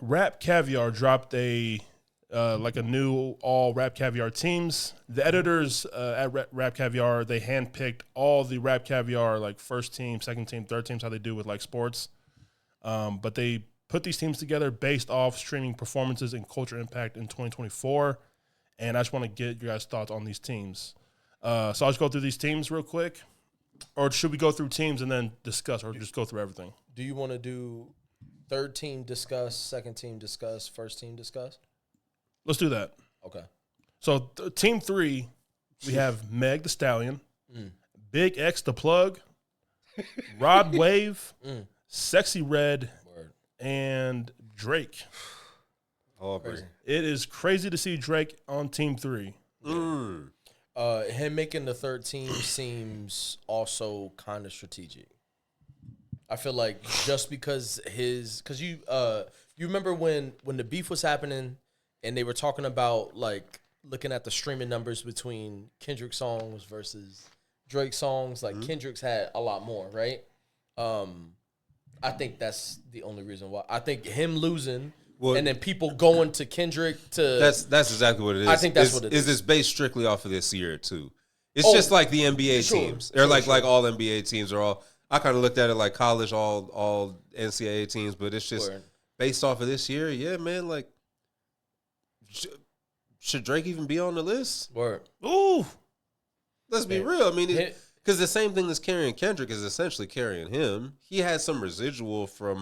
RapCaviar dropped a new All-RapCaviar teams. The editors at RapCaviar, they handpicked all the RapCaviar like first team, second team, third teams, how they do with like sports. But they put these teams together based off streaming performances and culture impact in 2024. And I just want to get your guys' thoughts on these teams. So I'll just go through these teams real quick. Or should we go through teams and then discuss, or just go through everything? Do you want to do third team discuss, second team discuss, first team discuss? Let's do that. Okay. So team 3, we have Meg the Stallion, Big X the Plug, Rod Wave, Sexy Red, and Drake. Aubrey. It is crazy to see Drake on team 3. Him making the third team seems also kind of strategic. I feel like just because you remember when the beef was happening and they were talking about like looking at the streaming numbers between Kendrick songs versus Drake songs, like Kendrick's had a lot more, right? I think that's the only reason why. I think him losing and then people going to Kendrick to that's exactly what it is. I think that's what it is. Is this based strictly off of this year too? It's just like the NBA teams. They're like all NBA teams are all. I kind of looked at it like college, all NCAA teams, but it's just based off of this year. Yeah, man. Like, should Drake even be on the list? Word. Ooh, let's be real. I mean, because the same thing that's carrying Kendrick is essentially carrying him. He had some residual from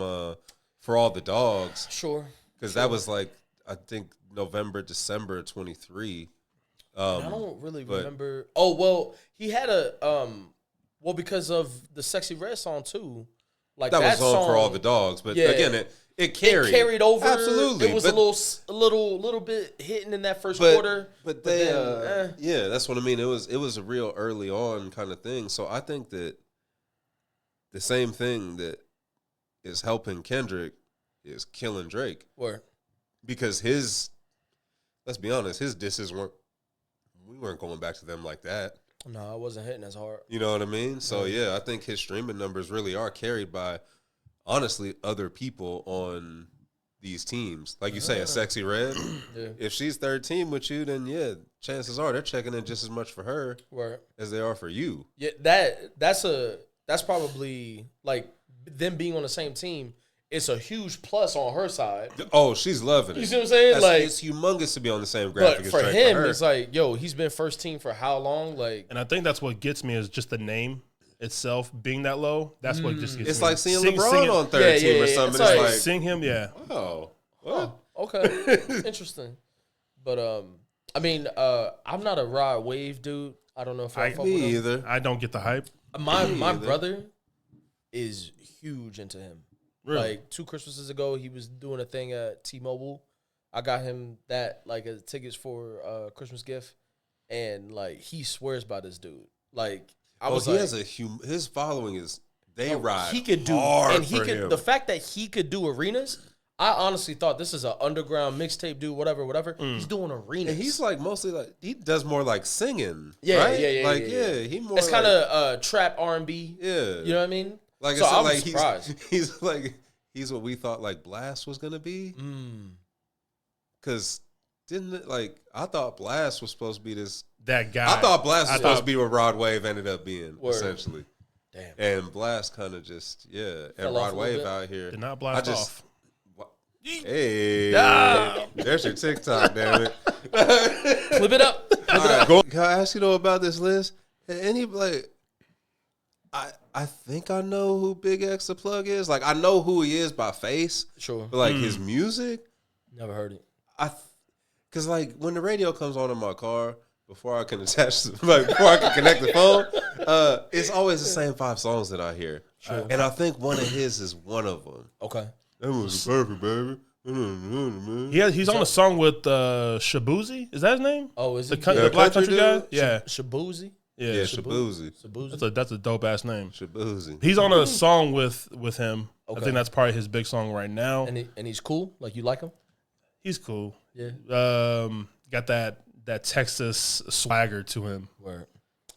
For All the Dogs. Sure. Because that was like, I think, November, December 23. I don't really remember. Oh, well, he had because of the Sexy Red song, too. Like that was on For All the Dogs. But again, it carried. It carried over. Absolutely. It was a little bit hitting in that first quarter. But then, yeah, that's what I mean. It was a real early on kind of thing. So I think that the same thing that is helping Kendrick is killing Drake. Word. Because let's be honest, his disses we weren't going back to them like that. No, I wasn't hitting as hard. You know what I mean? So, yeah, I think his streaming numbers really are carried by, honestly, other people on these teams. Like you say, a Sexy Red. If she's third team with you, then, yeah, chances are they're checking in just as much for her as they are for you. Yeah, that's probably, like, them being on the same team. It's a huge plus on her side. Oh, she's loving it. You see what I'm saying? It's humongous to be on the same graphic as Drake. But for him, it's like, yo, he's been first team for how long? Like, and I think that's what gets me is just the name itself being that low. That's what just gets me. It's like seeing LeBron on third team or something. It's like seeing him, Oh, okay, interesting. But I mean, I'm not a Rod Wave dude. I don't know if I fuck with him. either. I don't get the hype. My brother is huge into him. Really? Like 2 Christmases ago, he was doing a thing at T-Mobile. I got him that like as tickets for a Christmas gift, and like he swears by this dude. Like his following is ride. He could do hard and he for could him. the fact that he could do arenas. I honestly thought this is an underground mixtape dude, whatever. He's doing arenas. And he's like mostly like he does more like singing. Yeah, right? yeah. He more. It's kind of trap R&B. Yeah, you know what I mean. Like so I said, I'm like surprised. He's what we thought like Blast was gonna be. Because didn't it like I thought Blast was supposed to be that guy. I thought Blast was supposed to be what Rod Wave ended up being essentially. Damn. And Blast kind of just and Rod Wave out here did not blast off. Hey, there's your TikTok, damn it. Flip it up. Can I ask you about this list? Any like. I think I know who Big X the Plug is. Like, I know who he is by face. Sure. But, like, his music. Never heard it. Because, like, when the radio comes on in my car, before I can before I can connect the phone, it's always the same 5 songs that I hear. Sure. And I think one of his is one of them. Okay. That was perfect, baby. He's on a song with Shabuzi. Is that his name? Oh, is it the black country guy? Yeah. Shabuzi? Yeah, Shabuzi. That's a dope ass name. Shabuzi. He's on a song with him. Okay. I think that's probably his big song right now. And he's cool. Like you like him? He's cool. Yeah. Got that Texas swagger to him. Where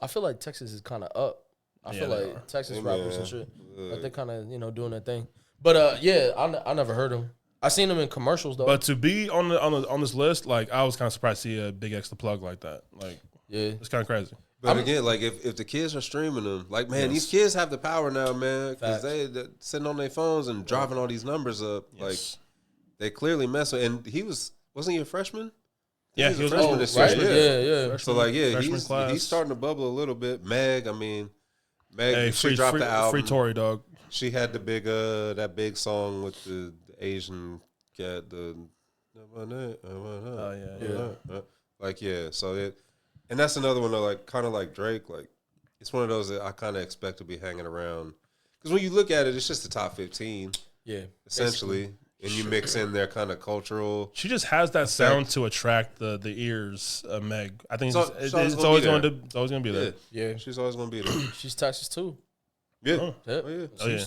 I feel like Texas is kind of up. I feel like Texas rappers and shit. Like they're kind of doing their thing. But I never heard him. I seen him in commercials though. But to be on this list, like I was kind of surprised to see a Big X the Plug like that. Like, yeah, it's kind of crazy. But again, like if the kids are streaming them, like man, these kids have the power now, man, because they're sitting on their phones and driving all these numbers up. Yes. Like they clearly mess with. And wasn't he a freshman? Yeah, he he was was a freshman this year. Yeah. So like, yeah, freshman he's class. starting to bubble a little bit. Meg, Hey, she dropped the album. Free Tory, dog. She had the that big song with the Asian cat. Like so and that's another one that like kind of like Drake. Like it's one of those that I kind of expect to be hanging around because when you look at it, it's just the top 15. Yeah, essentially. And you mix in their kind of cultural. She just has that sound to attract the ears of Meg. I think it's always going to be there. Yeah, she's always going to be there. She's Texas too. Yeah. Oh, yeah.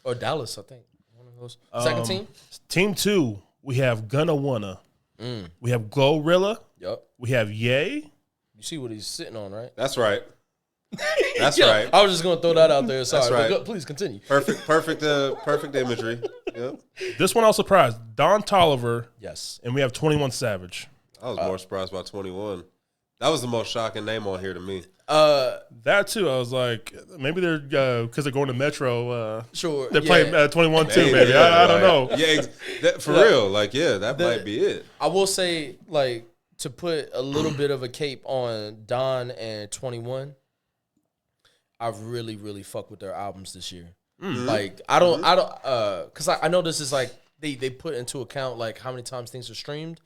Or Dallas, I think. One of those. Second team. Team 2, we have Gunna Wanna. We have Glorilla. Yep. We have Ye. You see what he's sitting on, right? That's right. That's right. I was just gonna throw that out there. Sorry, right. but please continue. Perfect imagery. Yep. This one I was surprised. Don Toliver. Yes. And we have 21 Savage. I was more surprised by 21. That was the most shocking name on here to me. That too. I was like, maybe they're because they're going to Metro. Sure. They're playing 21 too. Maybe I don't know. Yeah, for real. Like, that might be it. I will say, like, to put a little bit of a cape on Don and 21. I really, really fuck with their albums this year. Like, I don't, because I know this is like they put into account like how many times things are streamed.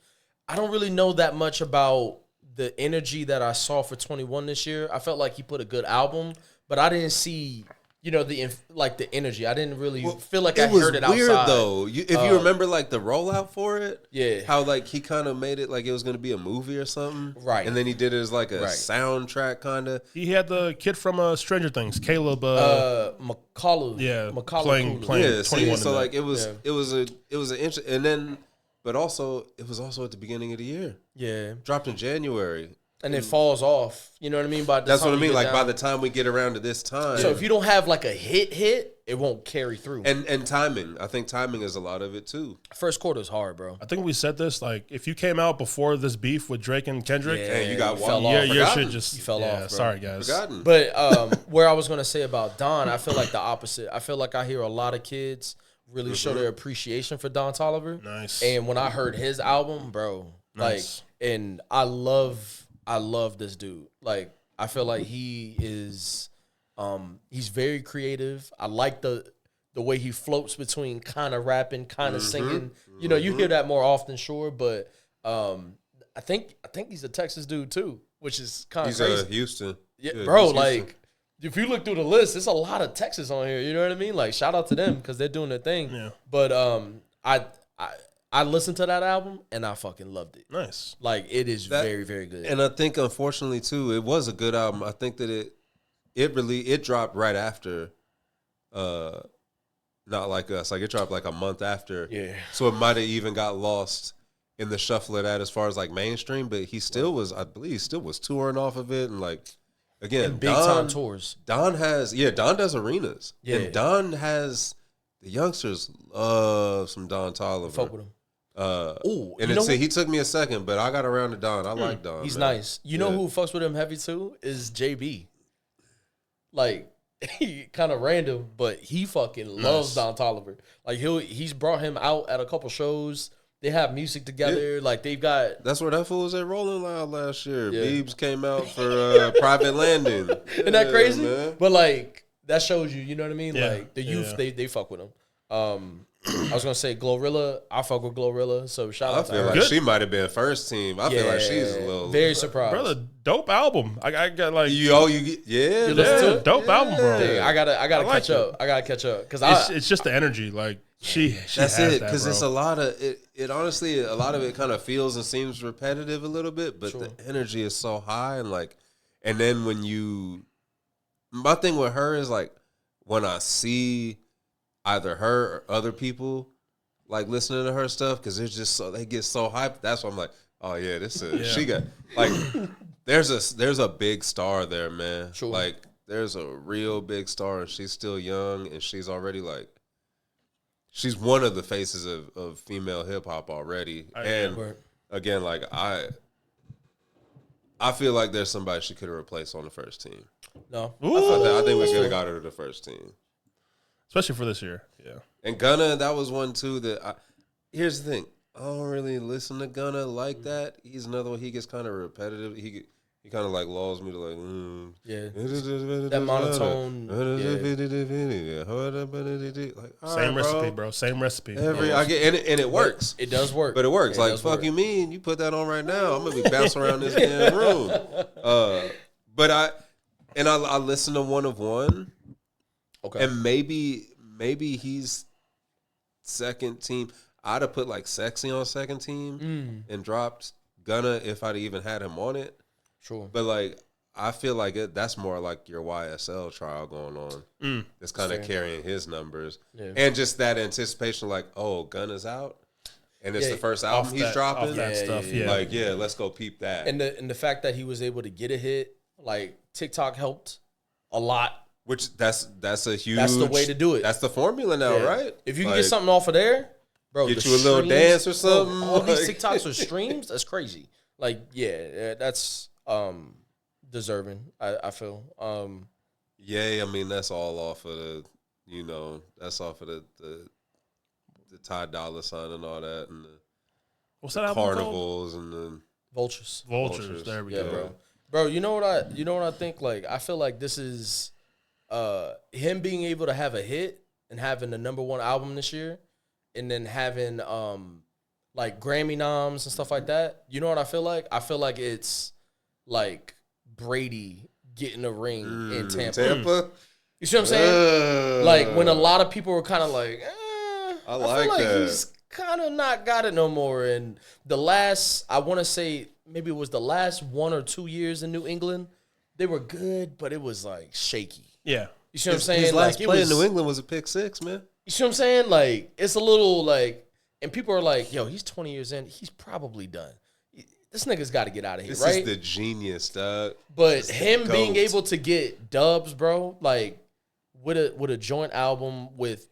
I don't really know that much about the energy that I saw for 21 this year. I felt like he put a good album, but I didn't see, the energy. I didn't really feel like I heard it outside. It was weird though. If you remember like the rollout for it, yeah, how like he kind of made it like it was going to be a movie or something, right? And then he did it as like a soundtrack kind of. He had the kid from Stranger Things, Caleb. McCullough. Yeah, McCullough. playing. Yeah, 21 so like it was an interesting, and then but also it was also at the beginning of the year. Yeah, dropped in January. And it falls off. You know what I mean? That's what I mean. Like by the time we get around to this time. So if you don't have like a hit, it won't carry through. And timing. I think timing is a lot of it too. First quarter is hard, bro. I think we said this. Like if you came out before this beef with Drake and Kendrick, you got one. Your shit just fell off. Bro. Sorry guys. Forgotten. But where I was gonna say about Don, I feel like the opposite. I feel like I hear a lot of kids really show their appreciation for Don Toliver. Nice. And when I heard his album, bro, and I love this dude. Like, I feel like he is, he's very creative. I like the way he floats between kind of rapping, kind of singing. You know, you hear that more often, sure, but I think he's a Texas dude too, which is kind of crazy. He's Houston. Yeah, bro. Like, if you look through the list, there's a lot of Texas on here. You know what I mean? Like, shout out to them because they're doing their thing. Yeah. But I listened to that album and I fucking loved it. Nice. Like it is very, very good. And I think unfortunately too, it was a good album. I think that it dropped right after Not Like Us. Like it dropped like a month after. Yeah. So it might have even got lost in the shuffle of that as far as like mainstream, but he still was, I believe he still was touring off of it and like again, and big time tours. Don does arenas. Yeah. And Don has the youngsters love some Don Toliver. Fuck with him. He took me a second, but I got around to Don. I like Don. He's man. nice. You know who fucks with him heavy too is JB. Like he kind of random, but he fucking loves Don Toliver. Like he's brought him out at a couple shows. They have music together. Like they've got. That's where that fool was at Rolling Loud last year. Yeah. Biebs came out for Private Landing. Isn't that crazy? Man. But like that shows you know what I mean. Yeah. Like the youth, they fuck with him. I was gonna say Glorilla. I fuck with Glorilla. So shout out to her. I feel like she might have been first team. I feel like she's a little very surprised. Brother, dope album. I got like You listen to it? dope album, bro. Dang, I gotta catch up. I gotta catch up because it's just the energy. Like she that's has it that, because bro. it's a lot of it. Honestly, a lot of it kind of feels and seems repetitive a little bit, but the energy is so high and then when my thing with her is like when I see either her or other people like listening to her stuff because it's just they get so hyped. That's why I'm like, oh yeah, she got like there's a big star there, man. Sure. Like there's a real big star and she's still young and she's already like she's one of the faces of female hip hop already. Again, like I feel like there's somebody she could have replaced on the first team. No, I think we could have got her to the first team, especially for this year. Yeah, and Gunna, that was one too. Here's the thing: I don't really listen to Gunna like that. He's another one. He gets kind of repetitive. He kind of like lulls me to like, that monotone. Like, same recipe, bro. Same recipe. I get and it works. It does work, but it works. Like fuck you mean you put that on right now? I'm gonna be bouncing around this damn room. But I listen to One of One. Okay, And maybe he's second team. I'd have put like Sexy on second team and dropped Gunna if I'd even had him on it. Sure. But like I feel like that's more like your YSL trial going on. It's kind of carrying his numbers. Yeah. And just that anticipation like, oh, Gunna's out. And it's the first album he's dropping. Off that stuff. Like, let's go peep that. And the fact that he was able to get a hit, like TikTok helped a lot. Which that's a huge. That's the way to do it. That's the formula now, right? If you can get something off of there, bro, get you a little dance or something. Bro, all these TikToks with streams, that's crazy. Like, that's deserving. I feel. I mean that's all off of the, that's off of the Ty Dolla $ign and all that, and what's that carnivals and the vultures. There we go, bro. You know what I think? Like, I feel like this is him being able to have a hit and having the #1 album this year, and then having like Grammy noms and stuff like that. You know what I feel like? I feel like it's like Brady getting a ring in Tampa. You see what I'm saying? Like when a lot of people were kind of like, I feel like that. He's kind of not got it no more. And the last, I want to say maybe it was the last 1 or 2 years in New England, they were good, but it was like shaky. Yeah. You see what I'm saying? His last play in New England was a pick six, man. You see what I'm saying? Like, it's a little like, and people are like, yo, he's 20 years in. He's probably done. This nigga's got to get out of here, right? This is the genius, dog. But him being able to get dubs, bro, like with a joint album with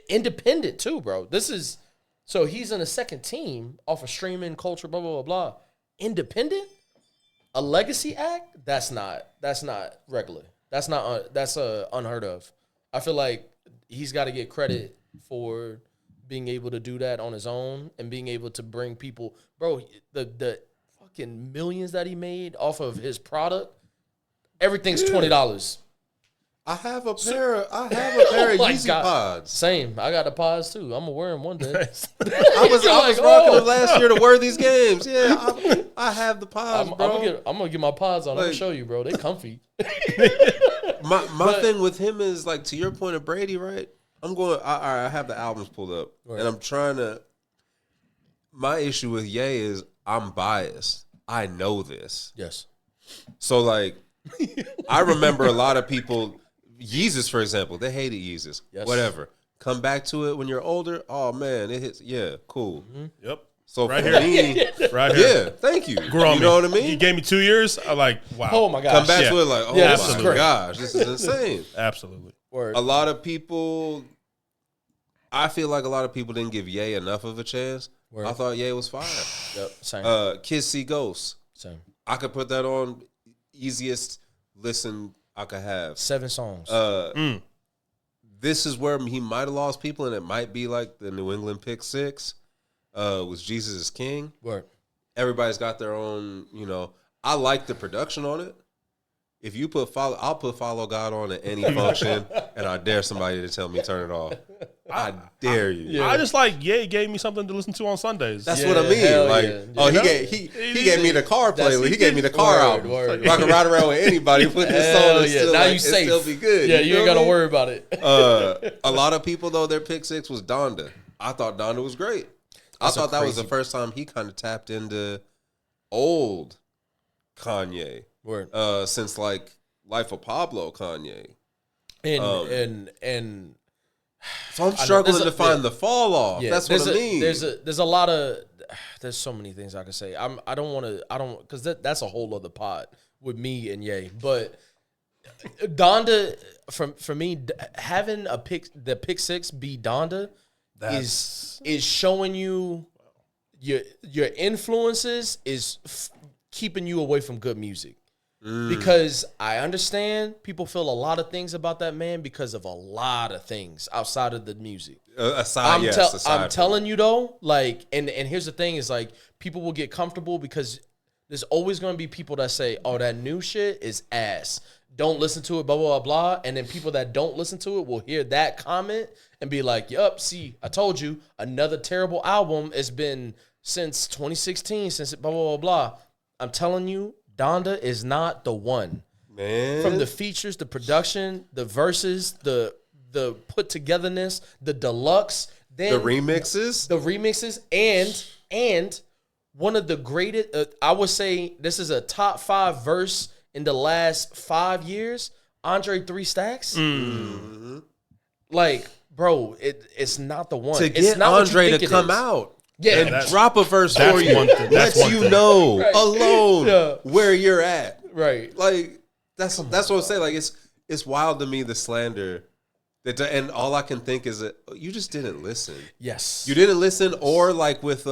independent too, bro. This is, so he's in a second team off of streaming culture, blah, blah, blah, blah. Independent? A legacy act? That's not regular. That's unheard of. I feel like he's got to get credit for being able to do that on his own and being able to bring people, bro, the fucking millions that he made off of his product, everything's $20. I have a pair of Yeezy pods. Same. I got the pods too. I'm gonna wear them one day. I was rocking them last year to wear these games. Yeah, I have the pods, bro. I'm gonna get my pods on. I'm gonna show you, bro. They comfy. My thing with him is like, to your point of Brady, right? I have the albums pulled up, right, and I'm trying to. My issue with Ye is I'm biased. I know this. Yes. So like, I remember a lot of people. Yeezus, for example, they hated Yeezus. Yes. Whatever. Come back to it when you're older. Oh man, it hits. Yeah, cool. Mm-hmm. Yep. So right for me, right here. Yeah, thank you. You know what I mean? You gave me 2 years. I'm like, wow. Oh my gosh. Come back to it like, oh my gosh, this is insane. Absolutely. Word. A lot of people, I feel like a lot of people didn't give Ye enough of a chance. Word. I thought Ye was fire. Yep. Same. Kids See Ghosts. Same. I could put that on easiest listen I could have. 7 songs. This is where he might have lost people, and it might be like the New England pick six. Was Jesus is King. Word. Everybody's got their own, I like the production on it. If you put I'll put Follow God on at any function, and I dare somebody to tell me turn it off. I dare you. Yeah. I just like, Ye gave me something to listen to on Sundays. That's what I mean. Like, he gave me the car playlist. He gave me the car album. Word. I can ride around with anybody, put this on, and still, now you safe. Still be good. Yeah, you ain't got to worry about it. A lot of people, though, their pick six was Donda. I thought Donda was great. I thought that was the first time he kind of tapped into old Kanye. Word. Since like Life of Pablo Kanye. And so I'm struggling to find the fall off. Yeah, that's what I mean. There's a lot of there's so many things I can say. Because that's a whole other pod with me and Ye. But Donda, for me, having the pick six be Donda is showing you your influences is keeping you away from good music. Because I understand people feel a lot of things about that man because of a lot of things outside of the music. I'm telling you though, like, and here's the thing is like people will get comfortable because there's always going to be people that say, "Oh, that new shit is ass. Don't listen to it." Blah blah blah blah. And then people that don't listen to it will hear that comment and be like, "Yup, see, I told you, another terrible album. It's been since 2016, since it blah blah blah blah." I'm telling you. Donda is not the one. Man. From the features, the production, the verses, the put togetherness, the deluxe, then the remixes, and one of the greatest. I would say this is a top 5 verse in the last 5 years. Andre 3 Stacks. Mm-hmm. Like, bro, it's not the one. To get it's not Andre to come out. Yeah, and drop a verse for you. Lets you know alone where you're at. Right. Like that's what I'm saying. Like it's wild to me, the slander that, and all I can think is that you just didn't listen. Yes. You didn't listen, or like with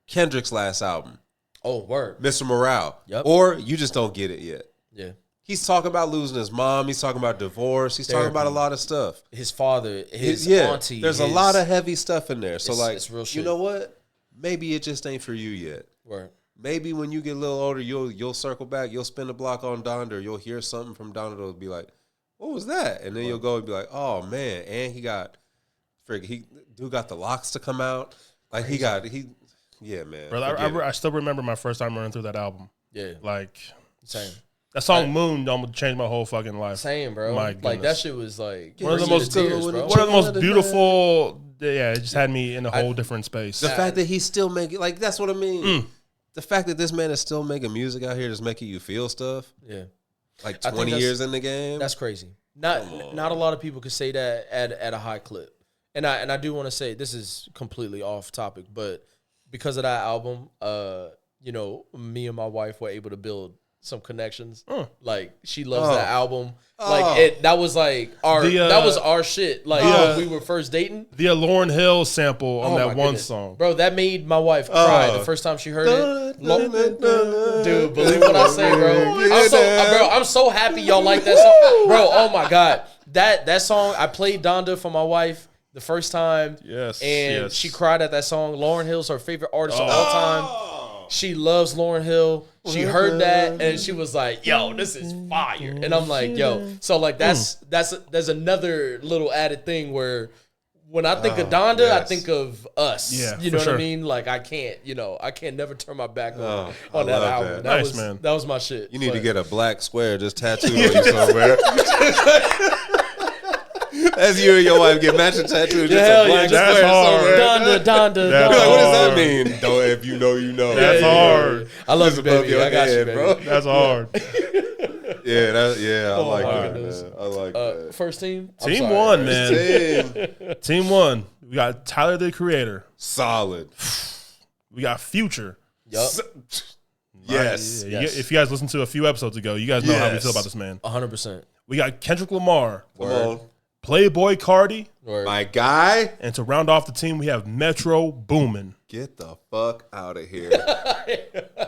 Kendrick's last album. Oh, word. Mr. Morale. Yep. Or you just don't get it yet. Yeah. He's talking about losing his mom. He's talking about divorce. He's talking about a lot of stuff. His father, his auntie. There's a lot of heavy stuff in there. So it's real shit. You know what? Maybe it just ain't for you yet. Right. Maybe when you get a little older, you'll circle back. You'll spin the block on Donda. You'll hear something from Donda that'll be like, "What was that?" And then you'll go and be like, "Oh man!" And he got the locks to come out. Like yeah, man. Brother, I still remember my first time running through that album. Yeah. Like same. That song Moon almost changed my whole fucking life. Same, bro. Like that shit was like one of the most beautiful. Yeah, it just had me in a whole different space. The fact that he's still making, like, that's what I mean. The fact that this man is still making music out here, just making you feel stuff. Yeah, like 20 years in the game. That's crazy. Not a lot of people could say that at a high clip. And I do want to say this is completely off topic, but because of that album, you know, me and my wife were able to build some connections. Like she loves that album. Like that was like that was our shit. Like when we were first dating. The Lauryn Hill sample on that one song. Bro, that made my wife cry the first time she heard it. Dude, believe what I say, bro. I'm so happy y'all like that song. Bro, oh my God. That song, I played Donda for my wife the first time. Yes. And she cried at that song. Lauryn Hill's her favorite artist of all time. She loves Lauryn Hill. She heard that and she was like, "Yo, this is fire." And I'm like, "Yo." So like there's another little added thing where when I think of Donda, I think of us. Yeah, you know what I mean? Like I can't never turn my back on that album. That was my shit. You need to get a black square just tattooed on you somewhere. As you and your wife get matching tattoos, just a black square somewhere. Donda. Like, what does that mean? If you know, you know. That's hard. I love you, baby. I got you, baby. Bro. That's hard. I like that, man. I like that. First team? Team one, man. Team one. We got Tyler, the Creator. Solid. We got Future. Yup. Yes. If you guys listened to a few episodes ago, you guys know how we feel about this man. 100%. We got Kendrick Lamar. Come on. Playboy Cardi. My guy. And to round off the team, we have Metro Boomin. Get the fuck out of here.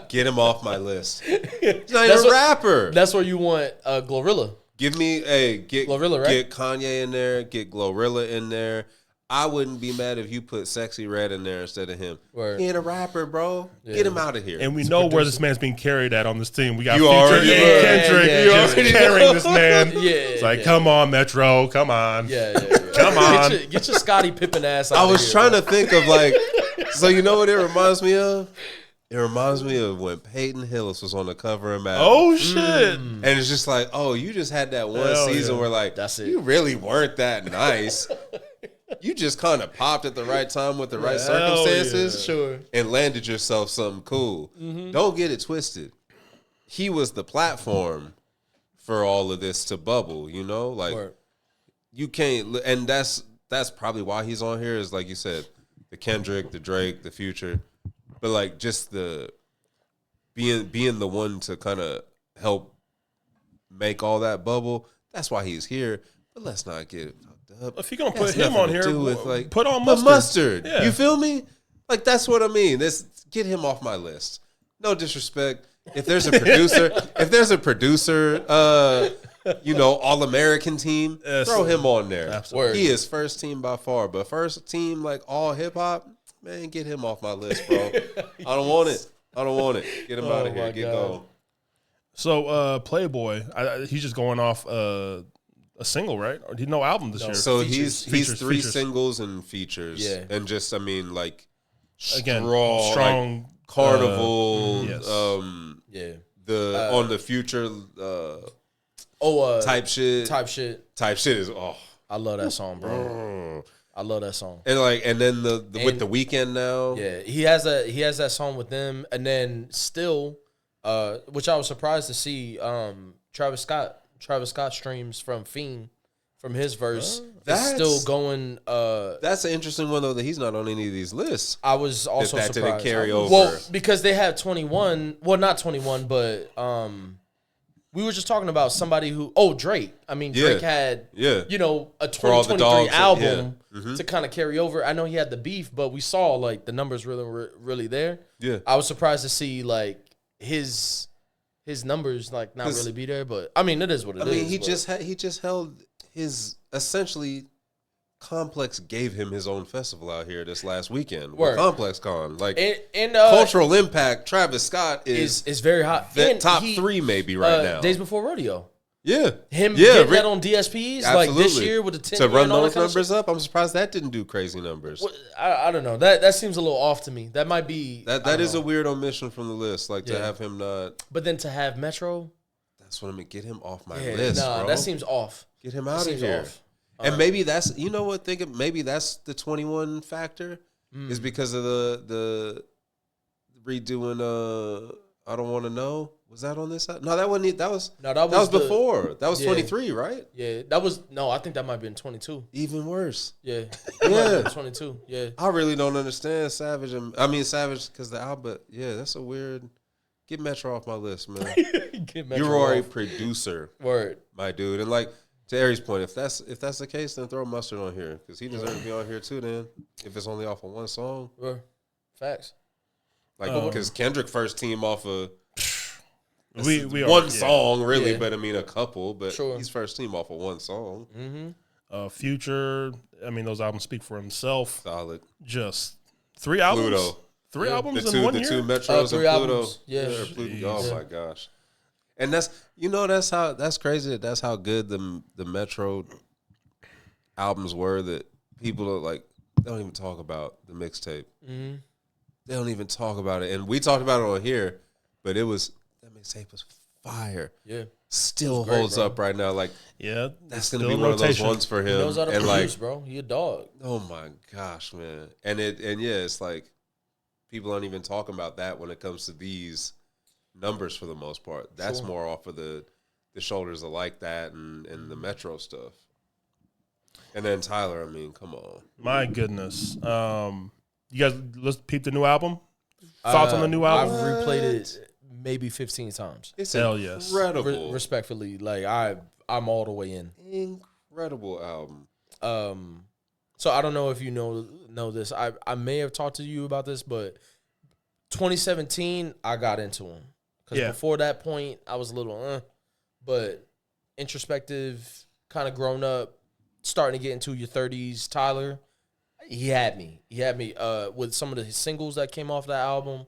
Get him off my list. He's not even a rapper. That's where you want Glorilla. Give me get Glorilla, right? Get Kanye in there. Get Glorilla in there. I wouldn't be mad if you put Sexy Red in there instead of him. Word. He ain't a rapper, bro. Yeah. Get him out of here. And we know where this man's being carried at on this team. We got Future and Kendrick just carrying this man. It's like, come on, Metro. Come on. Come on. Get your Scottie Pippen ass out I was here, trying to think of like, so you know what it reminds me of? It reminds me of when Peyton Hillis was on the cover of Madden. Oh, shit. And it's just like, oh, you just had that one season where like, that's it. You really weren't that nice. You just kind of popped at the right time with the right circumstances and landed yourself something cool. Mm-hmm. Don't get it twisted. He was the platform for all of this to bubble, you know? Like, you can't, and that's probably why he's on here is like you said, the Kendrick, the Drake, the Future. But like just the being the one to kind of help make all that bubble, that's why he's here. But let's not get Dub. If you're gonna That's put him nothing on to here, do with, like, put on the mustard. mustard. Yeah. You feel me? Like, that's what I mean. Get him off my list. No disrespect. If there's a producer, All-American team, throw him on there. Absolutely. He is first team by far, but first team, like, all hip hop, man, get him off my list, bro. I don't want it. Get him out of here. Get going. So, Playboy, he's just going off a single, right? Or no album this year. So Features, he's three features. singles and features. Yeah. And just, I mean, like, Again, strong like, Carnival. Yes. On the Future type shit. Type shit is I love that song, bro. I love that song. And then the with the Weeknd now. Yeah, he has that song with them, and then still, which I was surprised to see, Travis Scott streams from Fiend from his verse. That's still going. That's an interesting one though that he's not on any of these lists. I was also that surprised. Didn't carry over. Well, because they have 21. Well, not 21, but we were just talking about somebody who. Oh, Drake. I mean, Drake had a 2023 album to kind of carry over. I know he had the beef, but we saw like the numbers really there. Yeah, I was surprised to see like his numbers like not really be there, but I mean it is what it is. I mean he just held his essentially. Complex gave him his own festival out here this last weekend. Complex Con, like and cultural impact. Travis Scott is very hot. Top 3 maybe right now. Days Before Rodeo. Yeah, getting that on DSPs like this year with the 10 to run those numbers up. I'm surprised that didn't do crazy numbers. Well, I don't know. That seems a little off to me. That might be that is a weird omission from the list. Like to have him not. But then to have Metro. That's what I mean. Get him off my list, bro. That seems off. Get him out of here. Off. And maybe that's maybe that's the 21 factor is because of the redoing I Don't Want to Know. Was that on this side? No, that wasn't. That was before. That was 23, right? Yeah, that was I think that might have been 22. Even worse. Yeah, yeah, 22. Yeah, I really don't understand Savage because the album. Yeah, that's a weird. Get Metro off my list, man. You're already producer, my dude, and like. To Aries' point, if that's the case, then throw Mustard on here because he deserves to be on here too. Then, if it's only off of one song, facts. Like because Kendrick first team off of one song, really, but I mean a couple. But he's first team off of one song. Mm-hmm. Future, I mean those albums speak for himself. Solid. Just 3 albums. Pluto. 3 albums in 1 year. The 2 Metros and Pluto. Albums. Yeah. Oh my gosh. And that's crazy. That's how good the Metro albums were that people are like they don't even talk about the mixtape. Mm-hmm. They don't even talk about it, and we talked about it on here, but that mixtape was fire. Yeah, still holds up right now. Like that's gonna be one of those ones for him. He knows how to and produce, bro. He a dog. Oh my gosh, man! It's like people aren't even talking about that when it comes to these. Numbers for the most part. That's more off of the shoulders of Like That and the Metro stuff. And then Tyler, I mean, come on. My goodness. You guys, let's peep the new album. Thoughts on the new album? I've replayed it maybe 15 times. It's yes. Incredible. Respectfully, like I'm all the way in. Incredible album. So I don't know if you know this. I may have talked to you about this, but 2017 I got into him. Because before that point, I was a little, but introspective, kind of grown up, starting to get into your 30s. Tyler, he had me. With some of the singles that came off that album.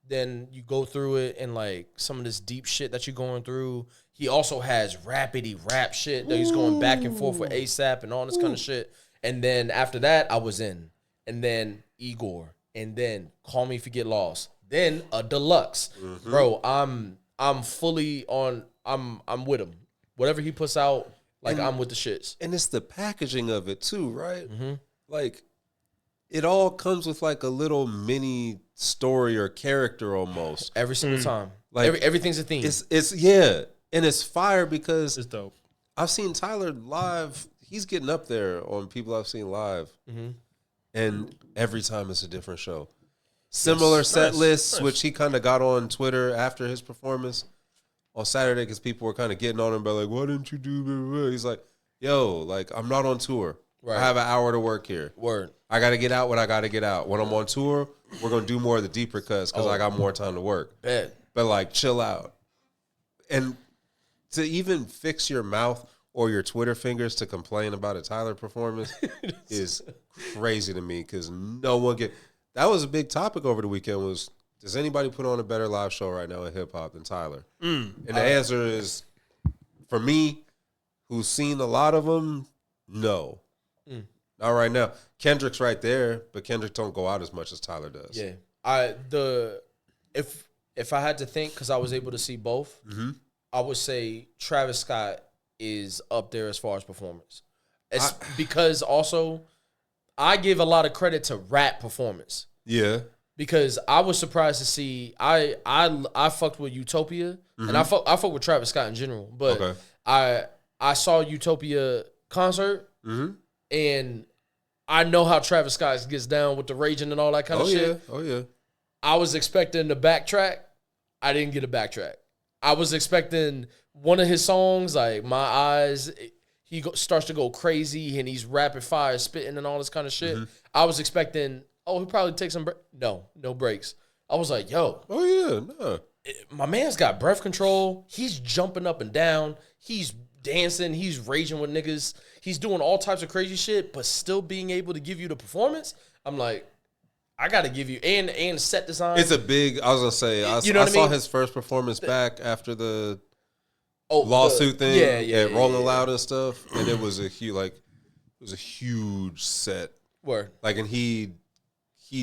Then you go through it and like some of this deep shit that you're going through. He also has rapidy rap shit that he's going back and forth with ASAP and all this kind of shit. And then after that, I was in. And then Igor. And then Call Me If You Get Lost. Then a deluxe, bro. I'm fully on. I'm with him. Whatever he puts out, I'm with the shits. And it's the packaging of it too, right? Mm-hmm. Like it all comes with like a little mini story or character almost every single time. Like everything's a theme. It's and it's fire because it's dope. I've seen Tyler live. He's getting up there on people I've seen live, and every time it's a different show. Similar set lists, which he kind of got on Twitter after his performance on Saturday because people were kind of getting on him about like, why didn't you do blah, blah, blah? He's like, yo, like I'm not on tour. Right. I have an hour to work here. Word. I got to get out what I got to get out. When I'm on tour, we're going to do more of the deeper cuts because I got more time to work. Bet. But, like, chill out. And to even fix your mouth or your Twitter fingers to complain about a Tyler performance is crazy to me because no one get – that was a big topic over the weekend was, does anybody put on a better live show right now in hip-hop than Tyler? And the answer is, for me, who's seen a lot of them, no. Not right now. Kendrick's right there, but Kendrick don't go out as much as Tyler does. Yeah. If I had to think, because I was able to see both, I would say Travis Scott is up there as far as performance. It's because also I give a lot of credit to rap performance. Yeah. Because I was surprised to see I fucked with Utopia and I fuck with Travis Scott in general. But I saw Utopia concert and I know how Travis Scott gets down with the raging and all that kind of shit. Oh yeah. I was expecting the backtrack. I didn't get a backtrack. I was expecting one of his songs, like My Eyes, he starts to go crazy and he's rapid fire spitting and all this kind of shit. I was expecting, he'll probably take some no breaks. I was like, yo. Oh yeah, no. My man's got breath control. He's jumping up and down. He's dancing. He's raging with niggas. He's doing all types of crazy shit, but still being able to give you the performance. I'm like, I got to give you and set design. It's a big. I was gonna say. I saw his first performance back after the lawsuit thing. Yeah, Rolling Loud and stuff, and it was a huge set. Word. Like, and he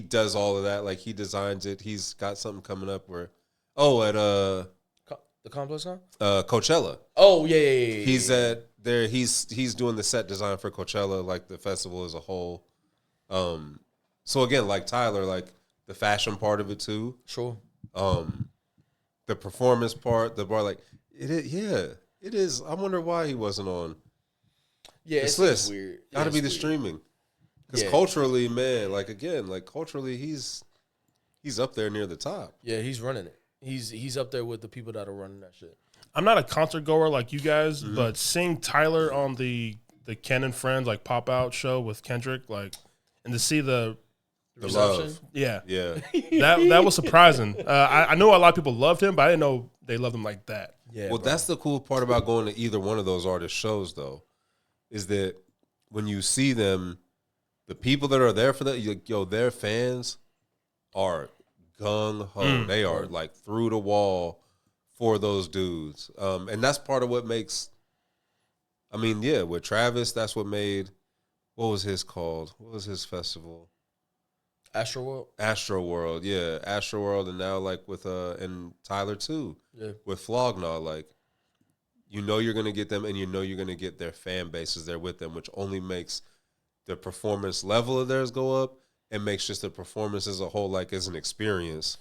does all of that. Like, he designs it. He's got something coming up where, at the Complex Con? Coachella. Oh yeah. He's at there. He's doing the set design for Coachella, like the festival as a whole. So again, like Tyler, like the fashion part of it too. Sure. The performance part, the bar, like it is. Yeah, it is. I wonder why he wasn't on. Yeah, it's weird. Got to be the streaming. Because culturally, man, like again, like culturally, he's up there near the top. Yeah, he's running it. He's up there with the people that are running that shit. I'm not a concert goer like you guys, but seeing Tyler on the Ken and Friends like pop out show with Kendrick, like, and to see the love, yeah, that was surprising. I know a lot of people loved him, but I didn't know they loved him like that. Yeah. Well, that's the cool part about going to either one of those artist shows, though, is that when you see them, the people that are there for that, their fans are gung ho. They are like through the wall for those dudes, and that's part of what makes. I mean, yeah, with Travis, that's what made. What was his called? What was his festival? Astroworld, yeah, Astroworld, and now like with and Tyler too, with Flognaw, like you're gonna get them, and you're gonna get their fan bases there with them, which only makes the performance level of theirs go up, and makes just the performance as a whole, like as an experience,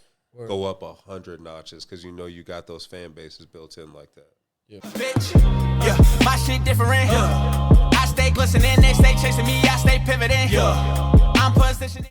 go up 100 notches because you got those fan bases built in like that. Yeah, bitch. My shit different. I stay glistening, they stay chasing me, I stay pivoting. I'm positioning.